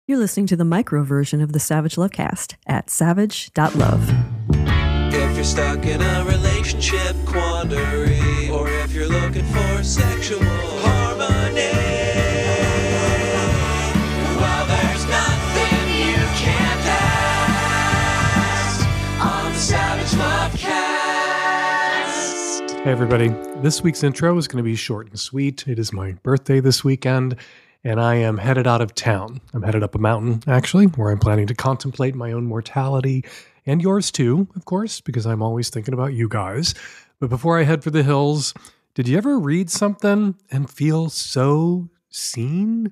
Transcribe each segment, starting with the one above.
You're listening to the micro version of the Savage Lovecast at savage.love. If you're stuck in a relationship quandary, or if you're looking for sexual harmony, well, there's nothing you can't ask on the Savage Lovecast. Hey everybody, this week's intro is going to be short and sweet. It is my birthday this weekend, and I am headed out of town. I'm headed up a mountain, actually, where I'm planning to contemplate my own mortality, and yours too, of course, because I'm always thinking about you guys. But before I head for the hills, did you ever read something and feel so seen?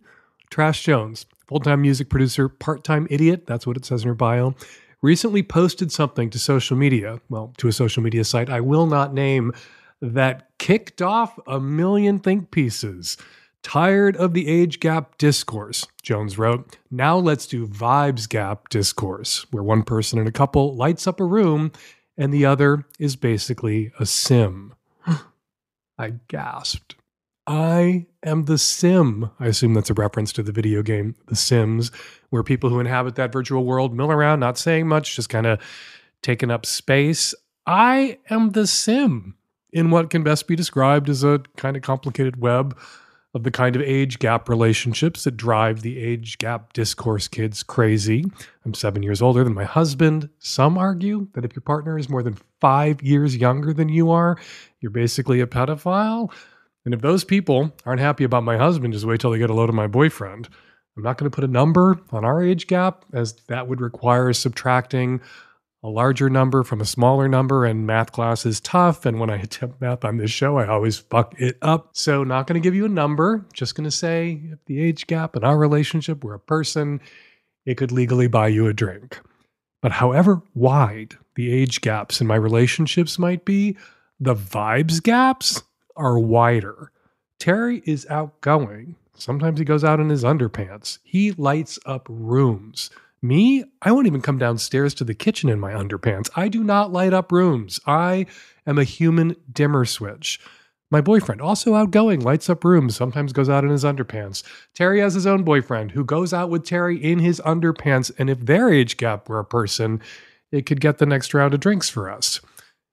Trash Jones, full-time music producer, part-time idiot, that's what it says in her bio, recently posted something to social media, to a social media site I will not name, that kicked off a million think pieces. Tired of the age gap discourse, Jones wrote. Now let's do vibes gap discourse, where one person in a couple lights up a room and the other is basically a sim. I gasped. I am the sim. I assume that's a reference to the video game The Sims, where people who inhabit that virtual world mill around, not saying much, just kind of taking up space. I am the sim in what can best be described as a kind of complicated web of the kind of age gap relationships that drive the age gap discourse kids crazy. I'm 7 years older than my husband. Some argue that if your partner is more than 5 years younger than you are, you're basically a pedophile. And if those people aren't happy about my husband, just wait till they get a load of my boyfriend. I'm not going to put a number on our age gap, as that would require subtracting a larger number from a smaller number, and math class is tough, and when I attempt math on this show, I always fuck it up. So not going to give you a number, just going to say if the age gap in our relationship were a person, it could legally buy you a drink. But however wide the age gaps in my relationships might be, the vibes gaps are wider. Terry is outgoing. Sometimes he goes out in his underpants. He lights up rooms. Me, I won't even come downstairs to the kitchen in my underpants. I do not light up rooms. I am a human dimmer switch. My boyfriend, also outgoing, lights up rooms, sometimes goes out in his underpants. Terry has his own boyfriend who goes out with Terry in his underpants, and if their age gap were a person, it could get the next round of drinks for us.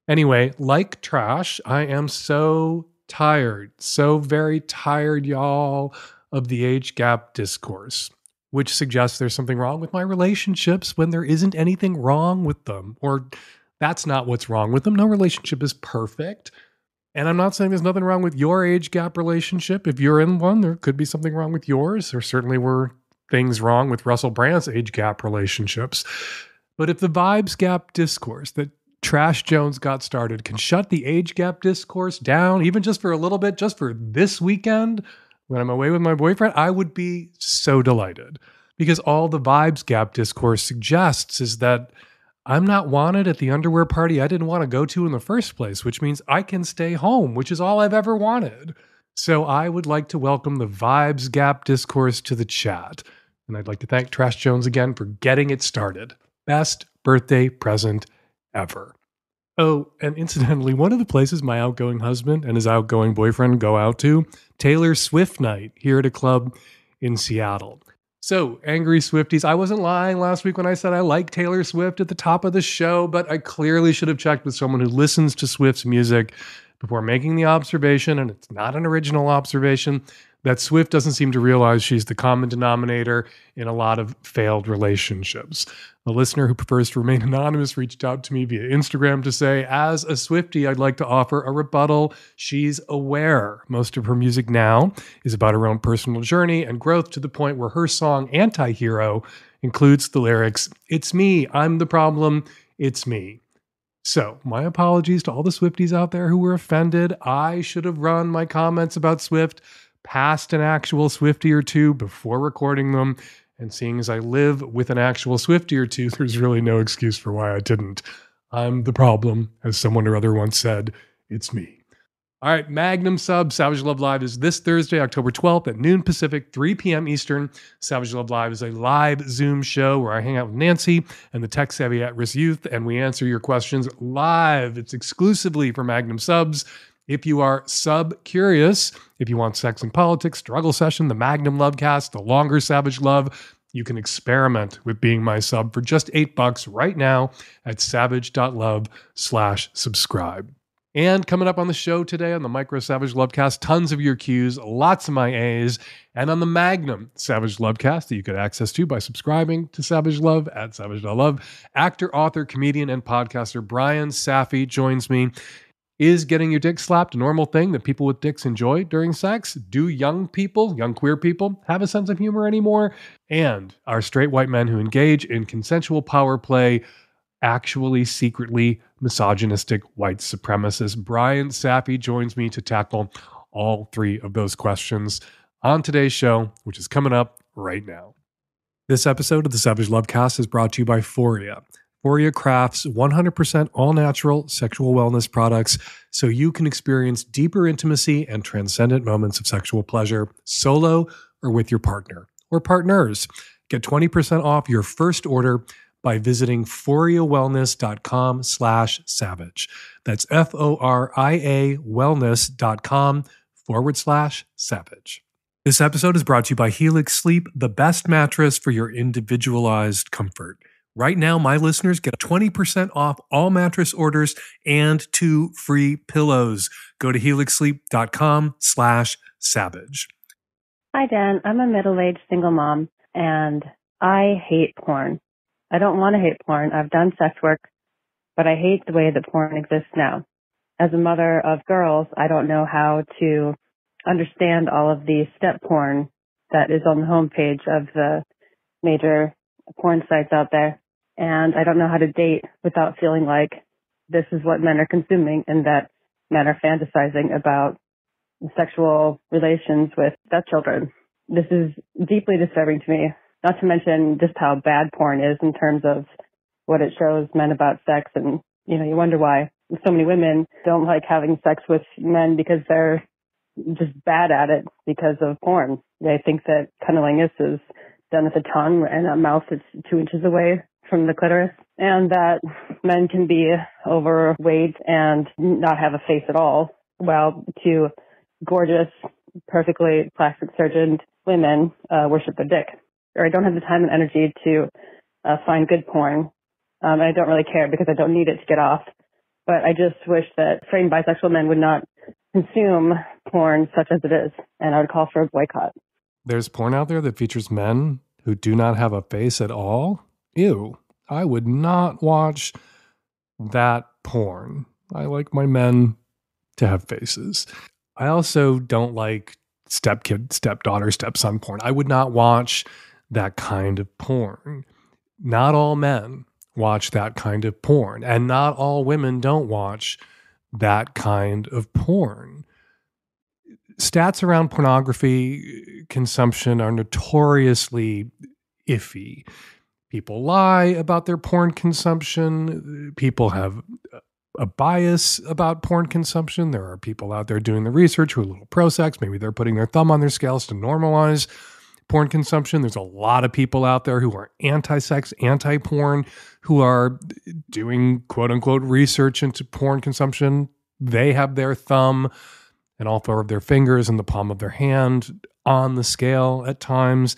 Anyway, like trash, I am so tired, so very tired, y'all, of the age gap discourse, which suggests there's something wrong with my relationships when there isn't anything wrong with them, or that's not what's wrong with them. No relationship is perfect. And I'm not saying there's nothing wrong with your age gap relationship. If you're in one, there could be something wrong with yours. There certainly were things wrong with Russell Brand's age gap relationships. But if the vibes gap discourse that Trash Jones got started can shut the age gap discourse down, even just for a little bit, just for this weekend, when I'm away with my boyfriend, I would be so delighted, because all the vibes gap discourse suggests is that I'm not wanted at the underwear party I didn't want to go to in the first place, which means I can stay home, which is all I've ever wanted. So I would like to welcome the vibes gap discourse to the chat. And I'd like to thank Trash Jones again for getting it started. Best birthday present ever. Oh, and incidentally, one of the places my outgoing husband and his outgoing boyfriend go out to, Taylor Swift night here at a club in Seattle. So, angry Swifties, I wasn't lying last week when I said I like Taylor Swift at the top of the show, but I clearly should have checked with someone who listens to Swift's music before making the observation, and it's not an original observation, that Swift doesn't seem to realize she's the common denominator in a lot of failed relationships. A listener who prefers to remain anonymous reached out to me via Instagram to say, as a Swiftie, I'd like to offer a rebuttal. She's aware most of her music now is about her own personal journey and growth, to the point where her song Anti-Hero includes the lyrics, "It's me, I'm the problem, it's me." So, my apologies to all the Swifties out there who were offended. I should have run my comments about Swift past an actual Swiftie or two before recording them. And seeing as I live with an actual Swiftie or two, there's really no excuse for why I didn't. I'm the problem, as someone or other once said. It's me. All right, Magnum sub, Savage Love Live is this Thursday, October 12th at noon Pacific, 3 p.m. Eastern. Savage Love Live is a live Zoom show where I hang out with Nancy and the tech-savvy at-risk youth, and we answer your questions live. It's exclusively for Magnum subs. If you are sub-curious, if you want Sex and Politics, Struggle Session, the Magnum Lovecast, the longer Savage Love, You can experiment with being my sub for just $8 right now at savage.love/subscribe. And coming up on the show today on the Micro Savage Lovecast, tons of your Qs, lots of my As, and on the Magnum Savage Lovecast that you get access to by subscribing to Savage Love at savage.love, actor, author, comedian, and podcaster Bryan Safi joins me. Is getting your dick slapped a normal thing that people with dicks enjoy during sex? Do young people, young queer people, have a sense of humor anymore? And are straight white men who engage in consensual power play actually secretly misogynistic white supremacists? Bryan Safi joins me to tackle all three of those questions on today's show, which is coming up right now. This episode of the Savage Lovecast is brought to you by Foria. Foria crafts 100% all-natural sexual wellness products so you can experience deeper intimacy and transcendent moments of sexual pleasure solo or with your partner or partners. Get 20% off your first order by visiting foriawellness.com/savage. That's FORIA wellness.com/savage. This episode is brought to you by Helix Sleep, the best mattress for your individualized comfort. Right now, my listeners get 20% off all mattress orders and 2 free pillows. Go to helixsleep.com/savage. Hi, Dan. I'm a middle-aged single mom, and I hate porn. I don't want to hate porn. I've done sex work, but I hate the way that porn exists now. As a mother of girls, I don't know how to understand all of the step porn that is on the homepage of the major porn sites out there. And I don't know how to date without feeling like this is what men are consuming and that men are fantasizing about sexual relations with stepchildren. This is deeply disturbing to me, not to mention just how bad porn is in terms of what it shows men about sex. And, you know, you wonder why so many women don't like having sex with men, because they're just bad at it because of porn. They think that cunnilingus is done with a tongue and a mouth that's 2 inches away from the clitoris, and that men can be overweight and not have a face at all, while two gorgeous, perfectly plastic surgeoned women worship their dick. Or I don't have the time and energy to find good porn, and I don't really care because I don't need it to get off. But I just wish that straight and bisexual men would not consume porn such as it is, and I would call for a boycott. There's porn out there that features men who do not have a face at all? Ew. I would not watch that porn. I like my men to have faces. I also don't like stepkid, stepdaughter, stepson porn. I would not watch that kind of porn. Not all men watch that kind of porn, and not all women don't watch that kind of porn. Stats around pornography consumption are notoriously iffy. People lie about their porn consumption. People have a bias about porn consumption. There are people out there doing the research who are a little pro-sex. Maybe they're putting their thumb on their scales to normalize porn consumption. There's a lot of people out there who are anti-sex, anti-porn, who are doing quote-unquote research into porn consumption. They have their thumb and all 4 of their fingers in the palm of their hand on the scale at times.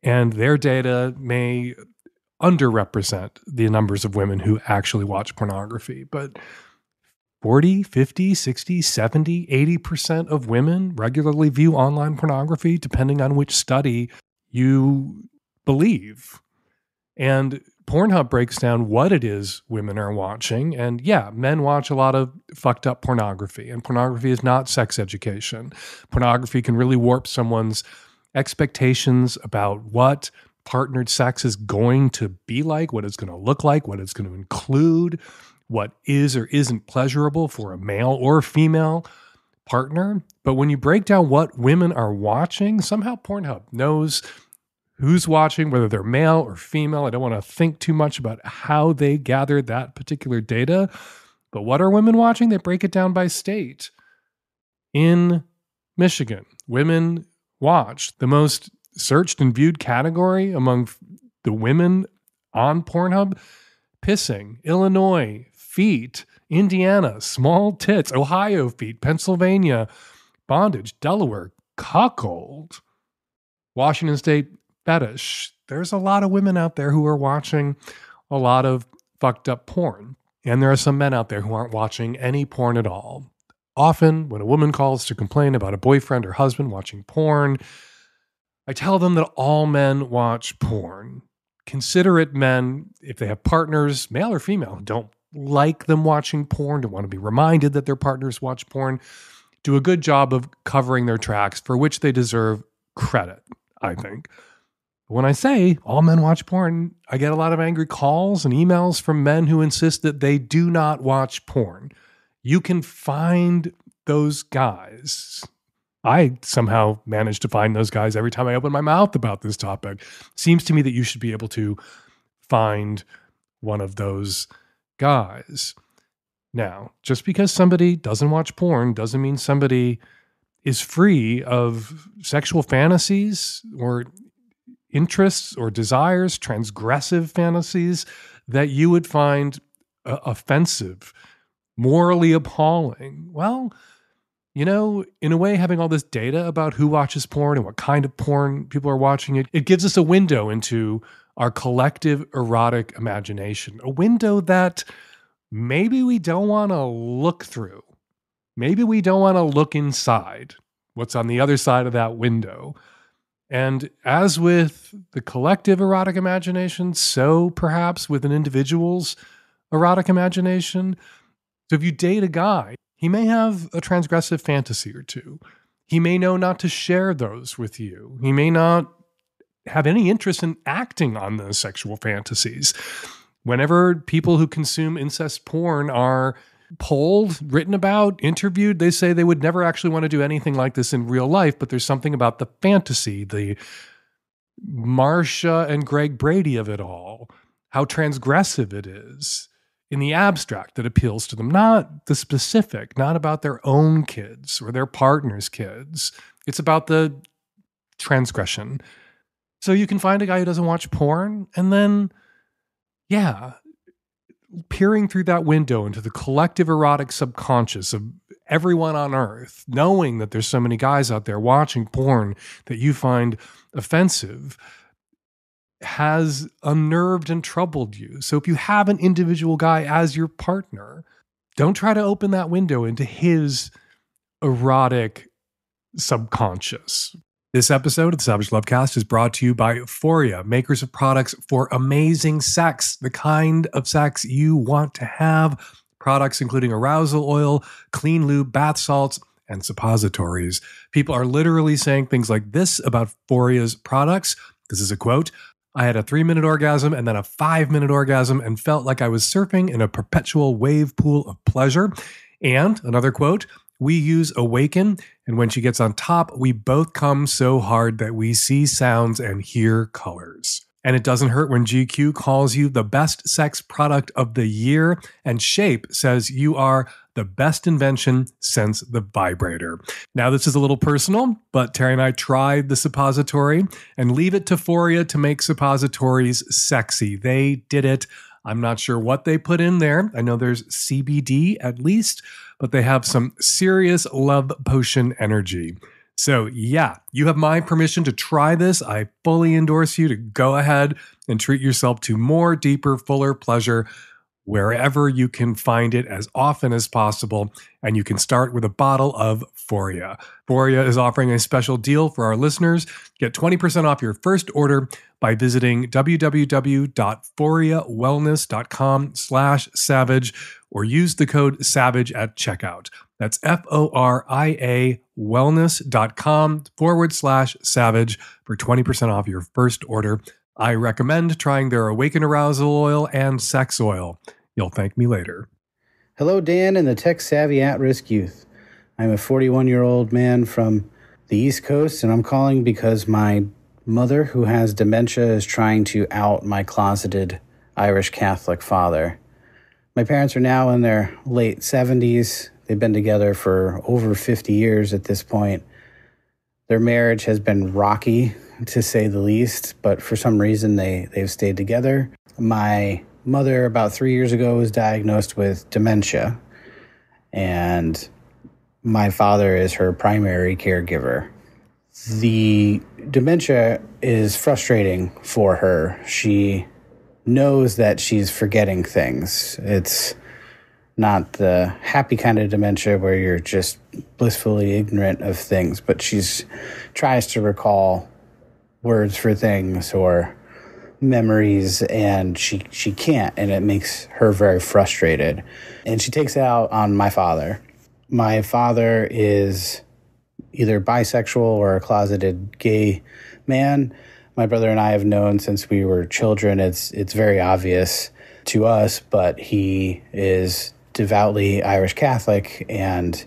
And their data may underrepresent the numbers of women who actually watch pornography. But 40, 50, 60, 70, 80% of women regularly view online pornography, depending on which study you believe. And Pornhub breaks down what it is women are watching. And yeah, men watch a lot of fucked up pornography. And pornography is not sex education. Pornography can really warp someone's expectations about what partnered sex is going to be like, what it's going to look like, what it's going to include, what is or isn't pleasurable for a male or female partner. But when you break down what women are watching, somehow Pornhub knows who's watching, whether they're male or female. I don't want to think too much about how they gathered that particular data. But what are women watching? They break it down by state. In Michigan, women watched the most searched and viewed category among the women on Pornhub: pissing, Illinois, feet, Indiana, small tits, Ohio, feet, Pennsylvania, bondage, Delaware, cuckold, Washington State, fetish, there's a lot of women out there who are watching a lot of fucked up porn. And there are some men out there who aren't watching any porn at all. Often, when a woman calls to complain about a boyfriend or husband watching porn, I tell them that all men watch porn. Considerate men, if they have partners, male or female, don't like them watching porn, don't want to be reminded that their partners watch porn, do a good job of covering their tracks, for which they deserve credit, I think. When I say all men watch porn, I get a lot of angry calls and emails from men who insist that they do not watch porn. You can find those guys. I somehow manage to find those guys every time I open my mouth about this topic. Seems to me that you should be able to find one of those guys. Now, just because somebody doesn't watch porn doesn't mean somebody is free of sexual fantasies or interests or desires, transgressive fantasies that you would find offensive, morally appalling. Well, you know, in a way, having all this data about who watches porn and what kind of porn people are watching, it gives us a window into our collective erotic imagination, a window that maybe we don't want to look through. Maybe we don't want to look inside what's on the other side of that window. And as with the collective erotic imagination, so perhaps with an individual's erotic imagination. So if you date a guy, he may have a transgressive fantasy or two. He may know not to share those with you. He may not have any interest in acting on those sexual fantasies. Whenever people who consume incest porn are polled, written about, interviewed, they say they would never actually want to do anything like this in real life, but there's something about the fantasy, the Marsha and Greg Brady of it all, how transgressive it is in the abstract that appeals to them, not the specific, not about their own kids or their partner's kids. It's about the transgression. So you can find a guy who doesn't watch porn, and then, yeah, peering through that window into the collective erotic subconscious of everyone on earth, knowing that there's so many guys out there watching porn that you find offensive, has unnerved and troubled you. So if you have an individual guy as your partner, don't try to open that window into his erotic subconscious. This episode of the Savage Lovecast is brought to you by Euphoria, makers of products for amazing sex, the kind of sex you want to have. Products including arousal oil, clean lube, bath salts, and suppositories. People are literally saying things like this about Euphoria's products. This is a quote: "I had a 3-minute orgasm and then a 5-minute orgasm and felt like I was surfing in a perpetual wave pool of pleasure." And another quote: "We use Awaken, and when she gets on top, we both come so hard that we see sounds and hear colors." And it doesn't hurt when GQ calls you the best sex product of the year, and Shape says you are the best invention since the vibrator. Now, this is a little personal, but Terry and I tried the suppository, and leave it to Euphoria to make suppositories sexy. They did it. I'm not sure what they put in there. I know there's CBD at least, but they have some serious love potion energy. So yeah, you have my permission to try this. I fully endorse you to go ahead and treat yourself to more, deeper, fuller pleasure wherever you can find it as often as possible. And you can start with a bottle of Euphoria. Euphoria is offering a special deal for our listeners. Get 20% off your first order by visiting www.euforiawellness.com/savage or use the code SAVAGE at checkout. That's FORIA wellness.com/savage for 20% off your first order. I recommend trying their Awaken Arousal Oil and Sex Oil. You'll thank me later. Hello, Dan and the tech-savvy at-risk youth. I'm a 41-year-old man from the East Coast, and I'm calling because my mother, who has dementia, is trying to out my closeted Irish Catholic father. My parents are now in their late 70s. They've been together for over 50 years at this point. Their marriage has been rocky, to say the least, but for some reason they've stayed together. My mother, about 3 years ago, was diagnosed with dementia, and my father is her primary caregiver. The dementia is frustrating for her. She knows that she's forgetting things. It's not the happy kind of dementia where you're just blissfully ignorant of things, but she's tries to recall words for things or memories, and she can't, and it makes her very frustrated. And she takes it out on my father. My father is either bisexual or a closeted gay man. My brother and I have known since we were children. It's very obvious to us, but he is devoutly Irish Catholic and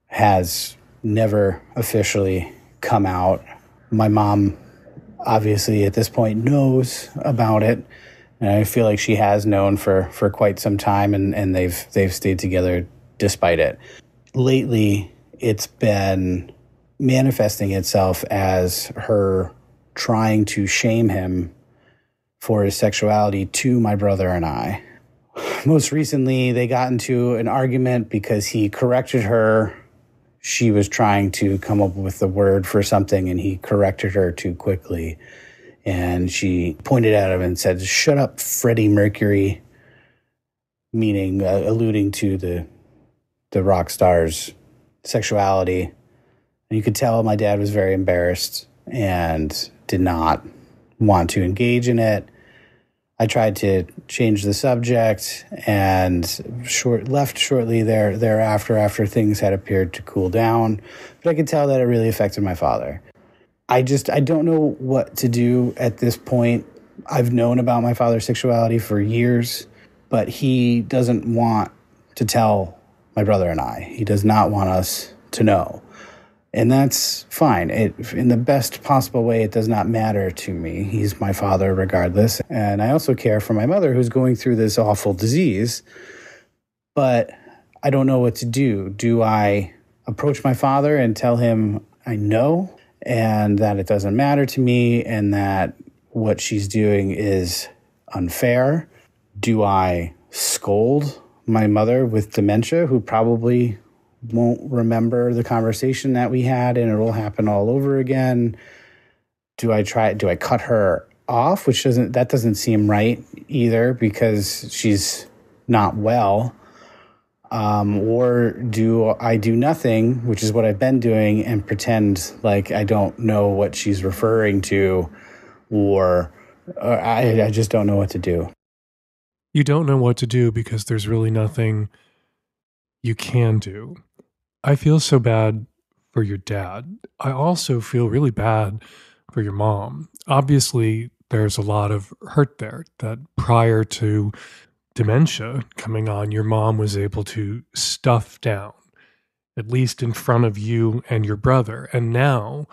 has never officially come out. My mom obviously at this point knows about it, and I feel like she has known for quite some time, and they've stayed together despite it. Lately, it's been manifesting itself as her trying to shame him for his sexuality to my brother and I. Most recently, they got into an argument because he corrected her. She was trying to come up with the word for something, and he corrected her too quickly. And she pointed at him and said, "Shut up, Freddie Mercury," meaning alluding to the rock star's sexuality. And you could tell my dad was very embarrassed and did not want to engage in it. I tried to change the subject and left shortly thereafter after things had appeared to cool down. But I could tell that it really affected my father. I don't know what to do at this point. I've known about my father's sexuality for years, but he doesn't want to tell my brother and I. He does not want us to know. And that's fine. In the best possible way, it does not matter to me. He's my father regardless. And I also care for my mother, who's going through this awful disease. But I don't know what to do. Do I approach my father and tell him I know and that it doesn't matter to me and that what she's doing is unfair? Do I scold my mother with dementia, who probably won't remember the conversation that we had and it'll happen all over again? Do I cut her off, which doesn't seem right either because she's not well? Or do I do nothing, which is what I've been doing, and pretend like I don't know what she's referring to, or I just don't know what to do. You don't know what to do because there's really nothing you can do. I feel so bad for your dad. I also feel really bad for your mom. Obviously, there's a lot of hurt there that prior to dementia coming on, your mom was able to stuff down, at least in front of you and your brother. And now,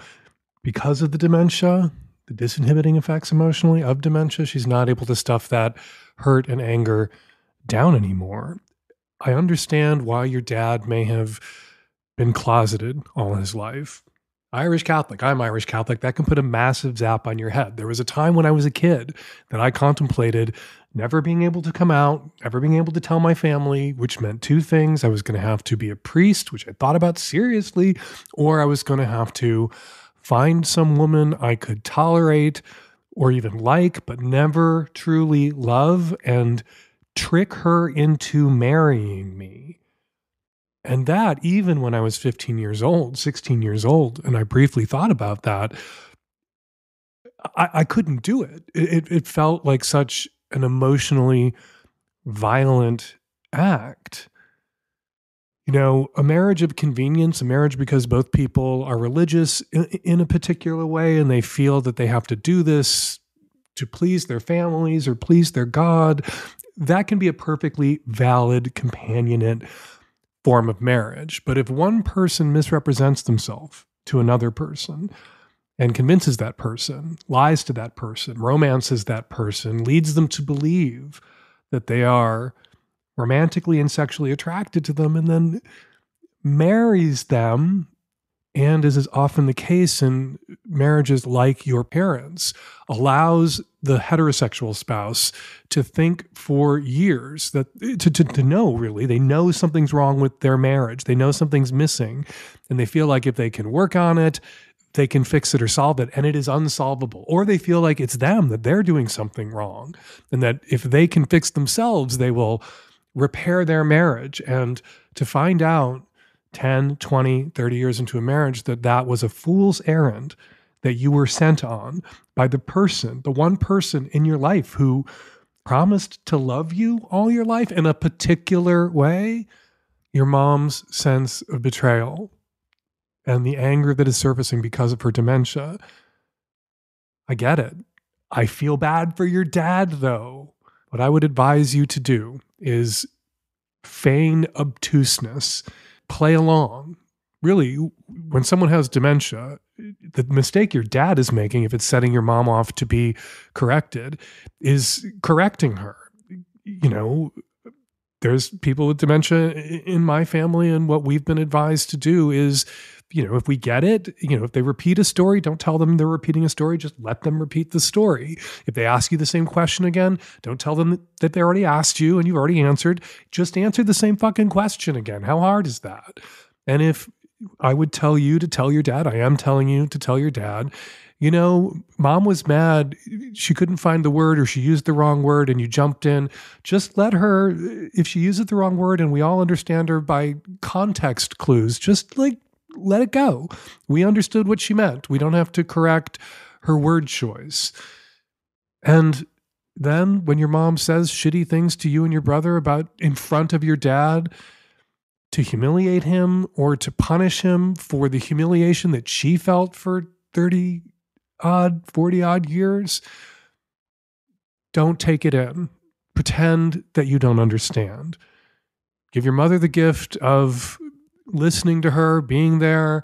because of the dementia, the disinhibiting effects emotionally of dementia, she's not able to stuff that hurt and anger down anymore. I understand why your dad may have been closeted all his life. Irish Catholic. I'm Irish Catholic. That can put a massive zap on your head. There was a time when I was a kid that I contemplated never being able to come out, never being able to tell my family, which meant two things. I was going to have to be a priest, which I thought about seriously, or I was going to have to find some woman I could tolerate or even like, but never truly love, and trick her into marrying me. And that, even when I was 15 years old, 16 years old, and I briefly thought about that, I couldn't do it. It felt like such an emotionally violent act. You know, a marriage of convenience, a marriage because both people are religious in a particular way and they feel that they have to do this to please their families or please their God, that can be a perfectly valid companionate form of marriage. But if one person misrepresents themselves to another person and convinces that person, lies to that person, romances that person, leads them to believe that they are romantically and sexually attracted to them, and then marries them, and as is often the case in marriages like your parents, allows the heterosexual spouse to think for years that to know, really, they know something's wrong with their marriage. They know something's missing, and they feel like if they can work on it, they can fix it or solve it, and it is unsolvable. Or they feel like it's them, that they're doing something wrong, and that if they can fix themselves, they will repair their marriage. And to find out 10, 20, 30 years into a marriage that that was a fool's errand that you were sent on by the person, the one person in your life who promised to love you all your life in a particular way, your mom's sense of betrayal and the anger that is surfacing because of her dementia. I get it. I feel bad for your dad, though. What I would advise you to do is feign obtuseness, play along. Really, when someone has dementia, the mistake your dad is making, if it's setting your mom off to be corrected, is correcting her. You know, there's people with dementia in my family, and what we've been advised to do is, you know, if we get it, you know, if they repeat a story, don't tell them they're repeating a story, just let them repeat the story. If they ask you the same question again, don't tell them that they already asked you and you've already answered. Just answer the same fucking question again. How hard is that? And if I would tell you to tell your dad, I am telling you to tell your dad, you know, mom was mad. She couldn't find the word, or she used the wrong word, and you jumped in. Just let her, if she uses the wrong word and we all understand her by context clues, just like let it go. We understood what she meant. We don't have to correct her word choice. And then when your mom says shitty things to you and your brother about in front of your dad, to humiliate him or to punish him for the humiliation that she felt for 30 odd, 40 odd years, don't take it in. Pretend that you don't understand. Give your mother the gift of listening to her, being there,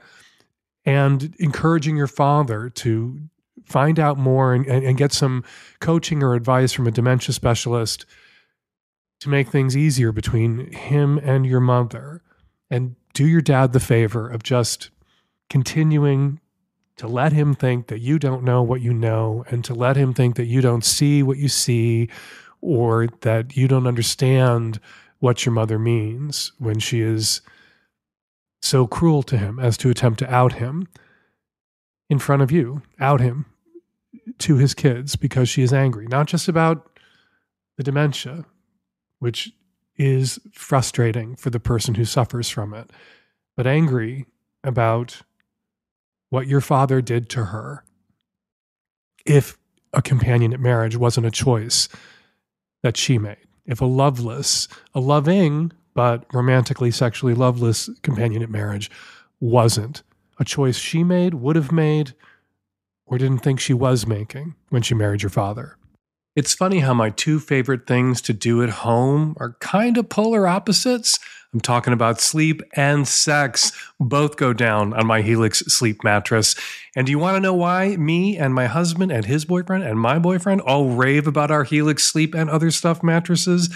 and encouraging your father to find out more and get some coaching or advice from a dementia specialist to make things easier between him and your mother. And do your dad the favor of just continuing to let him think that you don't know what you know, and to let him think that you don't see what you see, or that you don't understand what your mother means when she is so cruel to him as to attempt to out him in front of you, out him to his kids because she is angry, not just about the dementia, which is frustrating for the person who suffers from it, but angry about what your father did to her. If a companionate marriage wasn't a choice that she made, if a loving, but romantically, sexually loveless companionate marriage wasn't a choice she made, would have made, or didn't think she was making when she married your father. It's funny how my two favorite things to do at home are kind of polar opposites. I'm talking about sleep and sex. Both go down on my Helix sleep mattress. And do you want to know why me and my husband and his boyfriend and my boyfriend all rave about our Helix sleep and other stuff mattresses?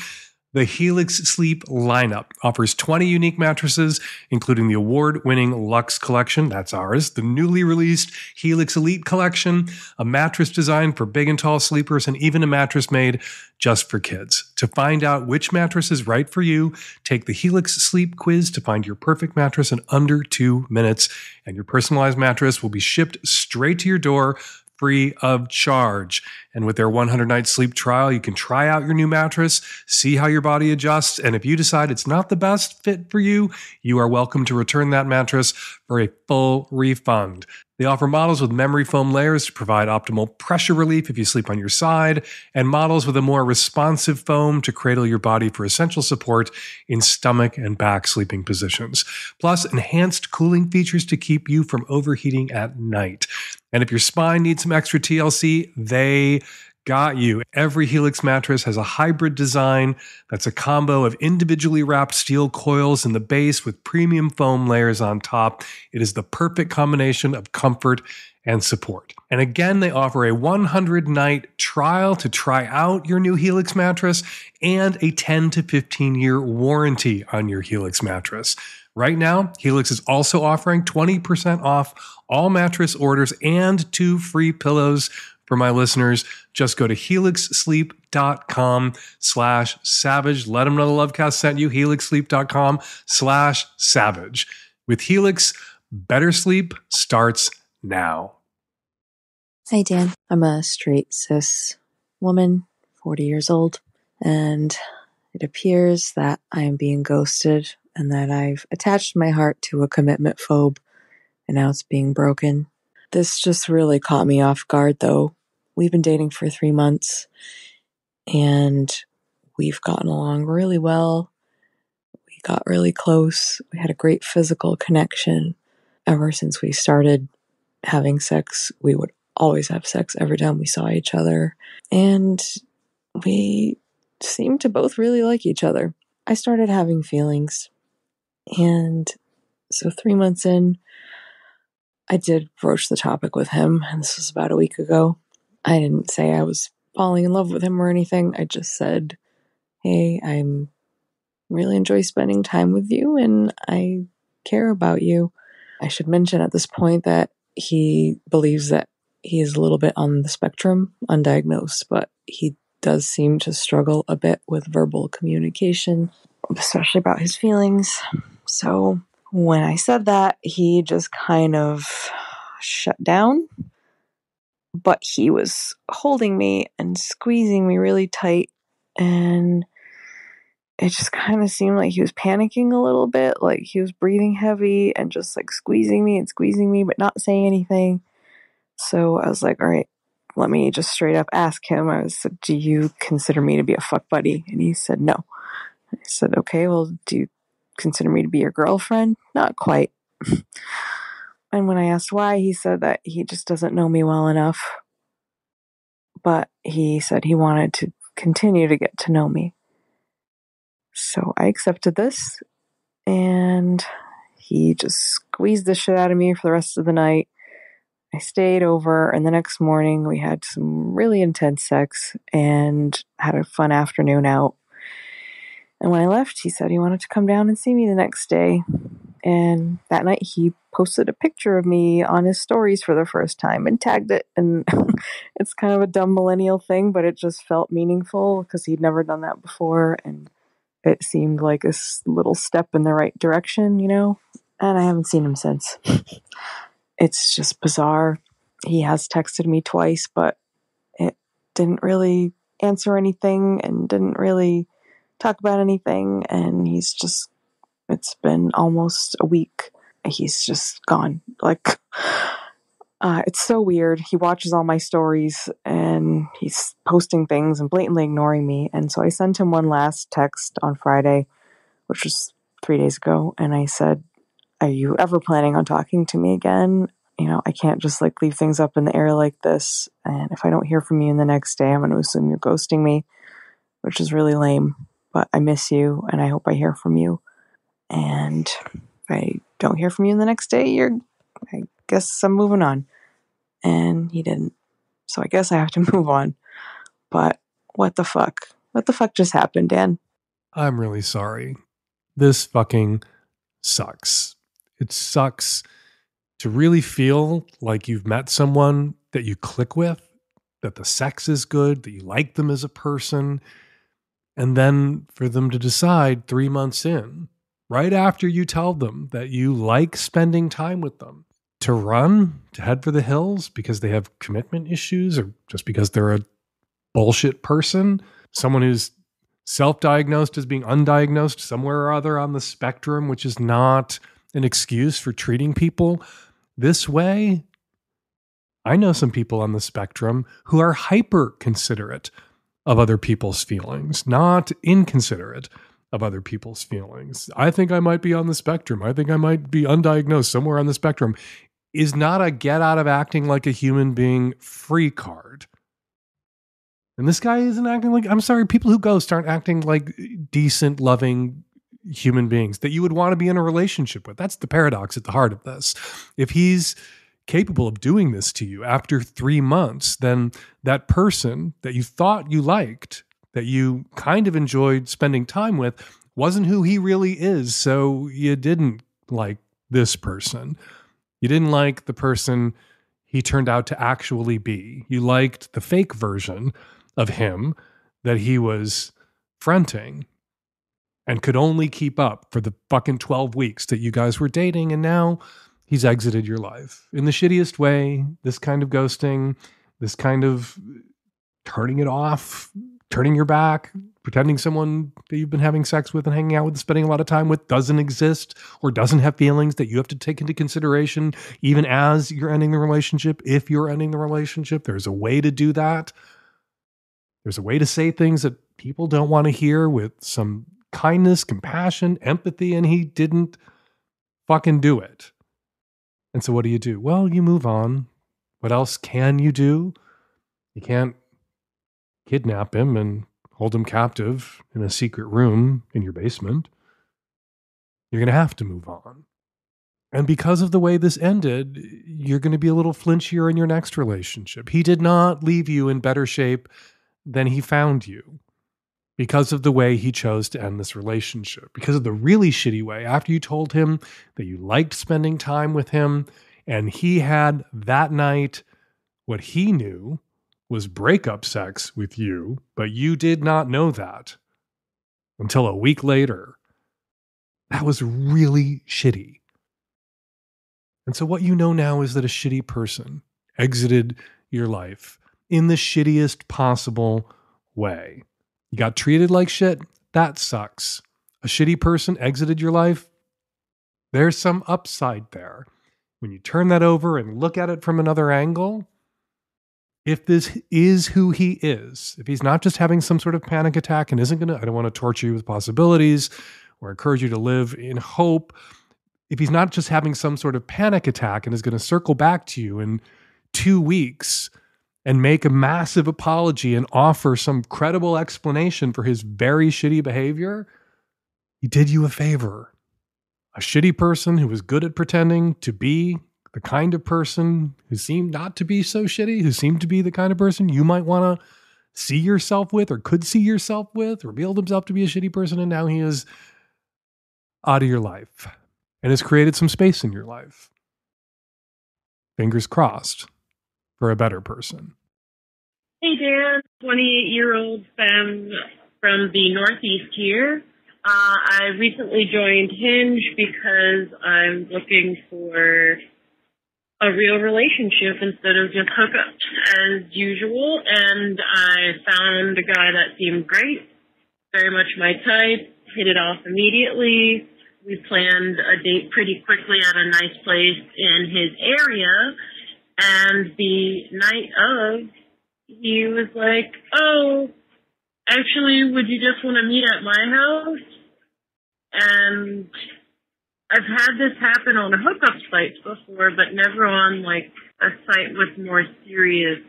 The Helix Sleep lineup offers 20 unique mattresses, including the award-winning Luxe Collection, that's ours, the newly released Helix Elite Collection, a mattress designed for big and tall sleepers, and even a mattress made just for kids. To find out which mattress is right for you, take the Helix Sleep Quiz to find your perfect mattress in under 2 minutes, and your personalized mattress will be shipped straight to your door, free of charge. And with their 100-night sleep trial, you can try out your new mattress, see how your body adjusts, and if you decide it's not the best fit for you, you are welcome to return that mattress for a full refund. They offer models with memory foam layers to provide optimal pressure relief if you sleep on your side, and models with a more responsive foam to cradle your body for essential support in stomach and back sleeping positions. Plus, enhanced cooling features to keep you from overheating at night. And if your spine needs some extra TLC, they got you. Every Helix mattress has a hybrid design that's a combo of individually wrapped steel coils in the base with premium foam layers on top. It is the perfect combination of comfort and support. And again, they offer a 100-night trial to try out your new Helix mattress and a 10 to 15-year warranty on your Helix mattress. Right now, Helix is also offering 20% off all mattress orders and 2 free pillows for my listeners. Just go to helixsleep.com/savage. Let them know the Lovecast sent you. helixsleep.com/savage. With Helix, better sleep starts now. Hi, Dan. I'm a straight cis woman, 40 years old, and it appears that I am being ghosted and that I've attached my heart to a commitment phobe and now it's being broken. This just really caught me off guard, though. We've been dating for 3 months and we've gotten along really well. We got really close. We had a great physical connection. Ever since we started having sex, we would always have sex every time we saw each other. And we seemed to both really like each other. I started having feelings. And so 3 months in, I did broach the topic with him. And this was about a week ago. I didn't say I was falling in love with him or anything. I just said, hey, I really enjoy spending time with you and I care about you. I should mention at this point that he believes that he is a little bit on the spectrum, undiagnosed, but he does seem to struggle a bit with verbal communication, especially about his feelings. So when I said that, he just kind of shut down, but he was holding me and squeezing me really tight, and it just kind of seemed like he was panicking a little bit, like he was breathing heavy and just like squeezing me, but not saying anything. So I was like, all right, let me just straight up ask him. I said, do you consider me to be a fuck buddy? And he said, no. I said, okay, well, do you consider me to be your girlfriend? Not quite. And when I asked why, he said that he just doesn't know me well enough. But he said he wanted to continue to get to know me. So I accepted this, and he just squeezed the shit out of me for the rest of the night. I stayed over, and the next morning we had some really intense sex and had a fun afternoon out. And when I left, he said he wanted to come down and see me the next day. And that night he posted a picture of me on his stories for the first time and tagged it. And it's kind of a dumb millennial thing, but it just felt meaningful because he'd never done that before. And it seemed like a little step in the right direction, you know? And I haven't seen him since. It's just bizarre. He has texted me twice, but it didn't really answer anything and didn't really talk about anything. And it's been almost a week. He's just gone. Like, it's so weird. He watches all my stories and he's posting things and blatantly ignoring me. And so I sent him one last text on Friday, which was 3 days ago. And I said, are you ever planning on talking to me again? You know, I can't just like leave things up in the air like this. And if I don't hear from you the next day, I'm going to assume you're ghosting me, which is really lame. But I miss you and I hope I hear from you. And if I don't hear from you the next day, I guess I'm moving on. And he didn't. So I guess I have to move on. But what the fuck? What the fuck just happened, Dan? I'm really sorry. This fucking sucks. It sucks to really feel like you've met someone that you click with, that the sex is good, that you like them as a person, and then for them to decide 3 months in, right after you tell them that you like spending time with them, to run, to head for the hills because they have commitment issues or just because they're a bullshit person, someone who's self-diagnosed as being undiagnosed somewhere or other on the spectrum, which is not an excuse for treating people this way. I know some people on the spectrum who are hyper considerate of other people's feelings, not inconsiderate of other people's feelings. I think I might be on the spectrum. I think I might be undiagnosed somewhere on the spectrum is not a get out of acting like a human being free card. And this guy isn't acting like, I'm sorry, people who ghost aren't acting like decent, loving human beings that you would want to be in a relationship with. That's the paradox at the heart of this. If he's capable of doing this to you after 3 months, then that person that you thought you liked, that you kind of enjoyed spending time with, wasn't who he really is. So you didn't like this person. You didn't like the person he turned out to actually be. You liked the fake version of him that he was fronting and could only keep up for the fucking 12 weeks that you guys were dating. And now he's exited your life in the shittiest way. This kind of ghosting, this kind of turning it off, turning your back, pretending someone that you've been having sex with and hanging out with, spending a lot of time with doesn't exist or doesn't have feelings that you have to take into consideration even as you're ending the relationship. If you're ending the relationship, there's a way to do that. There's a way to say things that people don't want to hear with some kindness, compassion, empathy, and he didn't fucking do it. And so what do? Well, you move on. What else can you do? You can't kidnap him and hold him captive in a secret room in your basement. You're going to have to move on. And because of the way this ended, you're going to be a little flinchier in your next relationship. He did not leave you in better shape than he found you because of the way he chose to end this relationship. Because of the really shitty way, after you told him that you liked spending time with him and he had that night what he knew was breakup sex with you, but you did not know that until a week later. That was really shitty. And so what you know now is that a shitty person exited your life in the shittiest possible way. You got treated like shit. That sucks. A shitty person exited your life. There's some upside there. When you turn that over and look at it from another angle, if this is who he is, if he's not just having some sort of panic attack and isn't going to, I don't want to torture you with possibilities or encourage you to live in hope. If he's not just having some sort of panic attack and is going to circle back to you in 2 weeks and make a massive apology and offer some credible explanation for his very shitty behavior, he did you a favor. A shitty person who was good at pretending to be the kind of person who seemed not to be so shitty, who seemed to be the kind of person you might want to see yourself with or could see yourself with, revealed himself to be a shitty person, and now he is out of your life and has created some space in your life. Fingers crossed for a better person. Hey, Dan, 28-year-old femme from the Northeast here. I recently joined Hinge because I'm looking for a real relationship instead of just hookups as usual, and I found a guy that seemed great, very much my type, hit it off immediately. We planned a date pretty quickly at a nice place in his area, and the night of, he was like, oh, actually, would you just want to meet at my house? And I've had this happen on hookup sites before, but never on, like, a site with more serious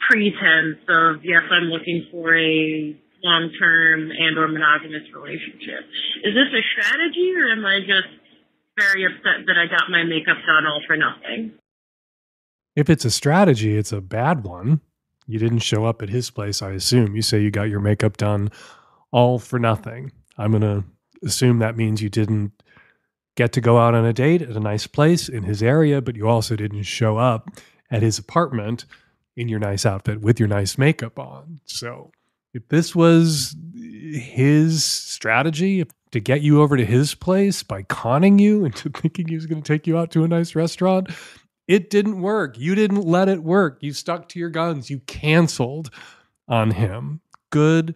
pretense of, yes, I'm looking for a long-term and or monogamous relationship. Is this a strategy, or am I just very upset that I got my makeup done all for nothing? If it's a strategy, it's a bad one. You didn't show up at his place, I assume. You say you got your makeup done all for nothing. I'm going to assume that means you didn't get to go out on a date at a nice place in his area, but you also didn't show up at his apartment in your nice outfit with your nice makeup on. So if this was his strategy to get you over to his place by conning you into thinking he was going to take you out to a nice restaurant, it didn't work. You didn't let it work. You stuck to your guns. You canceled on him. Good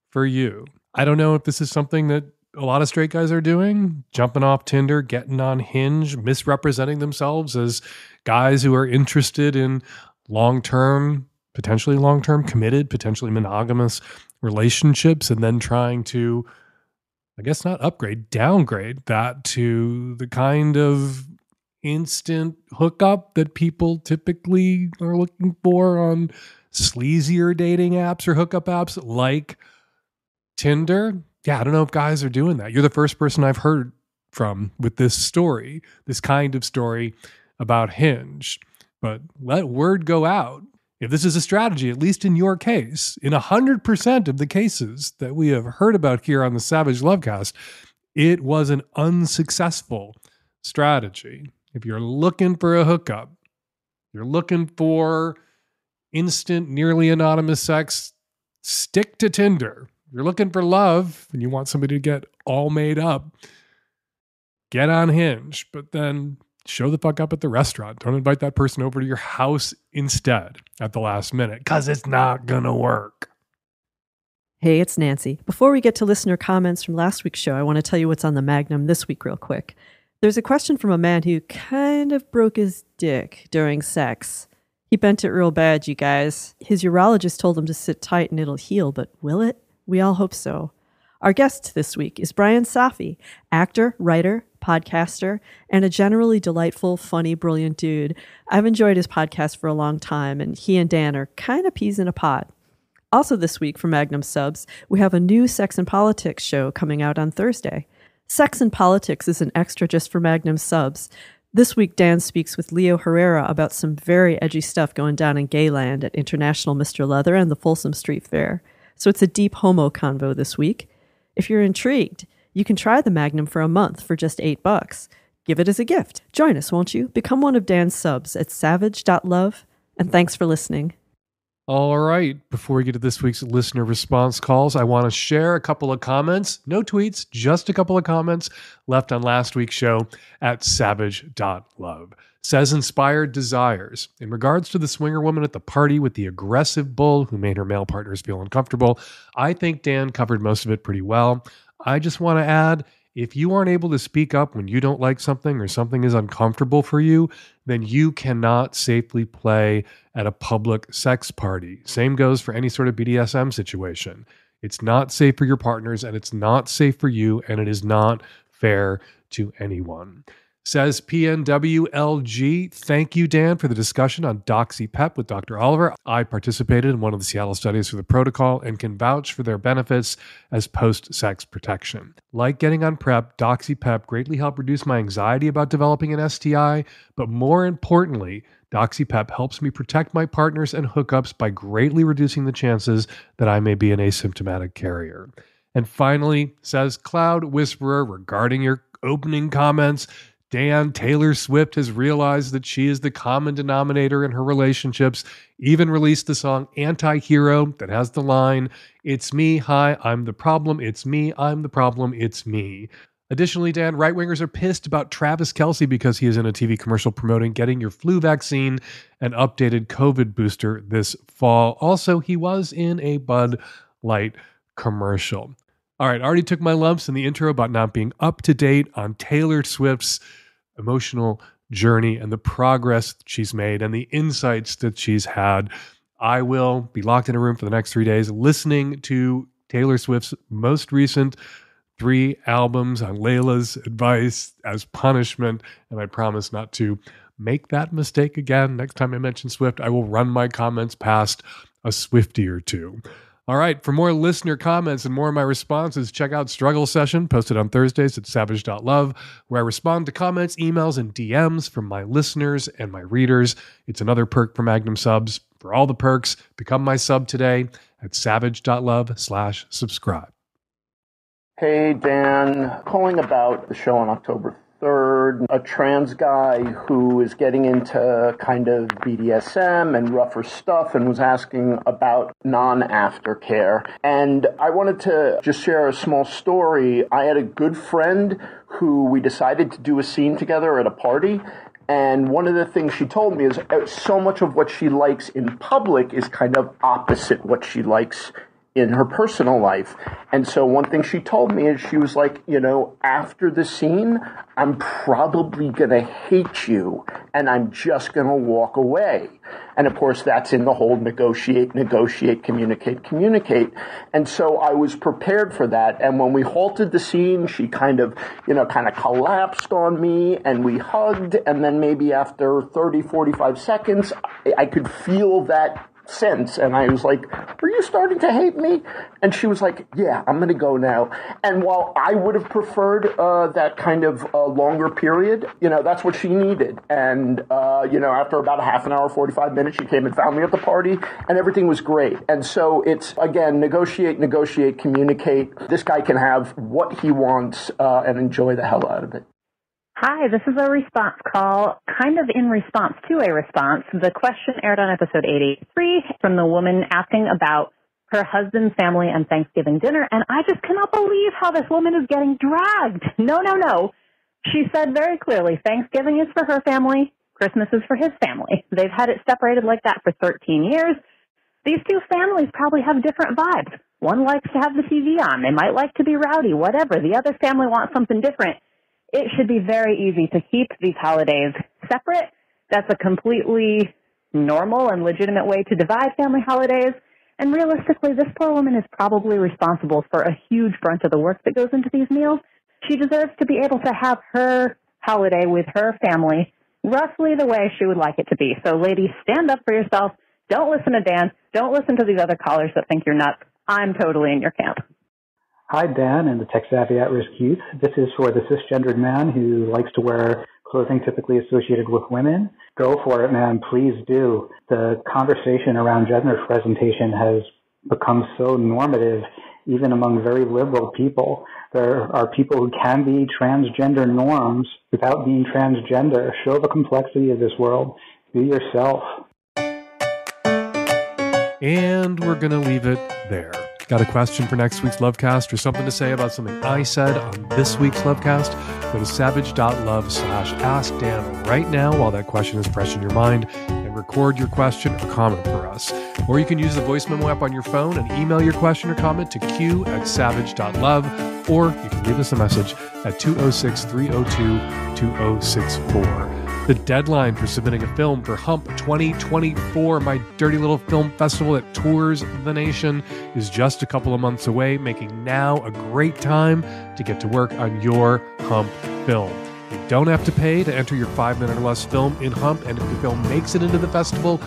for you. I don't know if this is something that a lot of straight guys are doing, jumping off Tinder, getting on Hinge, misrepresenting themselves as guys who are interested in long-term, potentially long-term committed, potentially monogamous relationships, and then trying to, I guess not upgrade, downgrade that to the kind of instant hookup that people typically are looking for on sleazier dating apps or hookup apps like Tinder. Yeah, I don't know if guys are doing that. You're the first person I've heard from with this story, this kind of story about Hinge. But let word go out. If this is a strategy, at least in your case, in 100% of the cases that we have heard about here on the Savage Lovecast, it was an unsuccessful strategy. If you're looking for a hookup, you're looking for instant, nearly anonymous sex, stick to Tinder. You're looking for love and you want somebody to get all made up, get on Hinge, but then show the fuck up at the restaurant. Don't invite that person over to your house instead at the last minute, because it's not going to work. Hey, it's Nancy. Before we get to listener comments from last week's show, I want to tell you what's on the Magnum this week real quick. There's a question from a man who kind of broke his dick during sex. He bent it real bad, you guys. His urologist told him to sit tight and it'll heal, but will it? We all hope so. Our guest this week is Bryan Safi, actor, writer, podcaster, and a generally delightful, funny, brilliant dude. I've enjoyed his podcast for a long time, and he and Dan are kind of peas in a pod. Also this week for Magnum subs, we have a new Sex and Politics show coming out on Thursday. Sex and Politics is an extra just for Magnum subs. This week, Dan speaks with Leo Herrera about some very edgy stuff going down in Gayland at International Mr. Leather and the Folsom Street Fair. So it's a deep homo convo this week. If you're intrigued, you can try the Magnum for a month for just $8. Give it as a gift. Join us, won't you? Become one of Dan's subs at savage.love. And thanks for listening. All right. Before we get to this week's listener response calls, I want to share a couple of comments. No tweets, just a couple of comments left on last week's show at savage.love. Says Inspired Desires. In regards to the swinger woman at the party with the aggressive bull who made her male partners feel uncomfortable, I think Dan covered most of it pretty well. I just want to add, if you aren't able to speak up when you don't like something or something is uncomfortable for you, then you cannot safely play at a public sex party. Same goes for any sort of BDSM situation. It's not safe for your partners, and it's not safe for you, and it is not fair to anyone. Says PNWLG, thank you, Dan, for the discussion on DoxyPep with Dr. Oliver. I participated in one of the Seattle studies for the protocol and can vouch for their benefits as post-sex protection. Like getting on PrEP, DoxyPep greatly helped reduce my anxiety about developing an STI, but more importantly, DoxyPep helps me protect my partners and hookups by greatly reducing the chances that I may be an asymptomatic carrier. And finally, says Cloud Whisperer, regarding your opening comments, Dan, Taylor Swift has realized that she is the common denominator in her relationships, even released the song Anti-Hero that has the line, "It's me, hi, I'm the problem, it's me, I'm the problem, it's me." Additionally, Dan, right-wingers are pissed about Travis Kelce because he is in a TV commercial promoting getting your flu vaccine and updated COVID booster this fall. Also, he was in a Bud Light commercial. All right, I already took my lumps in the intro about not being up to date on Taylor Swift's emotional journey and the progress she's made and the insights that she's had. I will be locked in a room for the next 3 days listening to Taylor Swift's most recent 3 albums on Layla's advice as punishment, and I promise not to make that mistake again. Next time I mention Swift, I will run my comments past a Swiftie or two. All right, for more listener comments and more of my responses, check out Struggle Session, posted on Thursdays at savage.love, where I respond to comments, emails, and DMs from my listeners and my readers. It's another perk for Magnum subs. For all the perks, become my sub today at savage.love/subscribe. Hey, Dan. Calling about the show on October 3rd. A trans guy who is getting into kind of BDSM and rougher stuff and was asking about non-aftercare. And I wanted to just share a small story. I had a good friend who we decided to do a scene together at a party. And one of the things she told me is so much of what she likes in public is kind of opposite what she likes in her personal life. And so one thing she told me is she was like, you know, after the scene, I'm probably going to hate you and I'm just going to walk away. And of course, that's in the whole negotiate, communicate. And so I was prepared for that. And when we halted the scene, she kind of collapsed on me and we hugged. And then maybe after 30, 45 seconds, I could feel that sense, and I was like, "Are you starting to hate me?" And she was like, "Yeah, I'm going to go now." And while I would have preferred that kind of longer period, you know, that's what she needed. And you know, after about a half an hour, 45 minutes, she came and found me at the party, and everything was great. And so it's again, negotiate, communicate. This guy can have what he wants and enjoy the hell out of it. Hi, this is a response call, kind of in response to a response. The question aired on episode 83 from the woman asking about her husband's family and Thanksgiving dinner, and I just cannot believe how this woman is getting dragged. No. She said very clearly, Thanksgiving is for her family, Christmas is for his family. They've had it separated like that for 13 years. These two families probably have different vibes. One likes to have the TV on. They might like to be rowdy, whatever. The other family wants something different. It should be very easy to keep these holidays separate. That's a completely normal and legitimate way to divide family holidays. And realistically, this poor woman is probably responsible for a huge brunt of the work that goes into these meals. She deserves to be able to have her holiday with her family roughly the way she would like it to be. So ladies, stand up for yourself. Don't listen to Dan. Don't listen to these other callers that think you're nuts. I'm totally in your camp. Hi, Dan and the tech-savvy at-risk youth. This is for the cisgendered man who likes to wear clothing typically associated with women. Go for it, man. Please do. The conversation around gender presentation has become so normative, even among very liberal people. There are people who can be transgender norms without being transgender. Show the complexity of this world. Be yourself. And we're going to leave it there. Got a question for next week's Lovecast or something to say about something I said on this week's Lovecast? Go to savage.love/askdan right now while that question is fresh in your mind and record your question or comment for us. Or you can use the voice memo app on your phone and email your question or comment to q@savage.love, or you can leave us a message at 206-302-2064. The deadline for submitting a film for Hump 2024, my dirty little film festival that tours the nation, is just a couple of months away, making now a great time to get to work on your Hump film. You don't have to pay to enter your 5-minute or less film in Hump, and if your film makes it into the festival,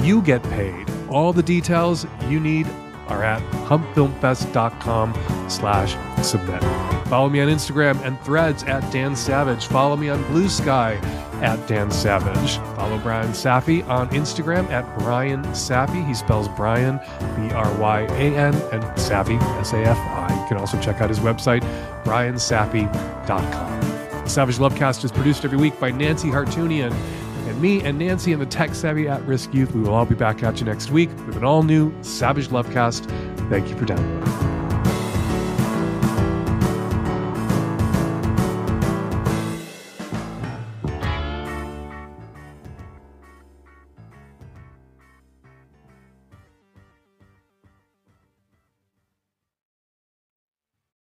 you get paid. All the details you need are at humpfilmfest.com/submit. Follow me on Instagram and Threads at Dan Savage. Follow me on Blue Sky at Dan Savage. Follow Bryan Safi on Instagram at Bryan Safi. He spells Bryan, B-R-Y-A-N, and Safi, S-A-F-I. You can also check out his website, bryansafi.com. The Savage Lovecast is produced every week by Nancy Hartunian. And me and Nancy and the tech-savvy at-risk youth, we will all be back at you next week with an all-new Savage Lovecast. Thank you for downloading.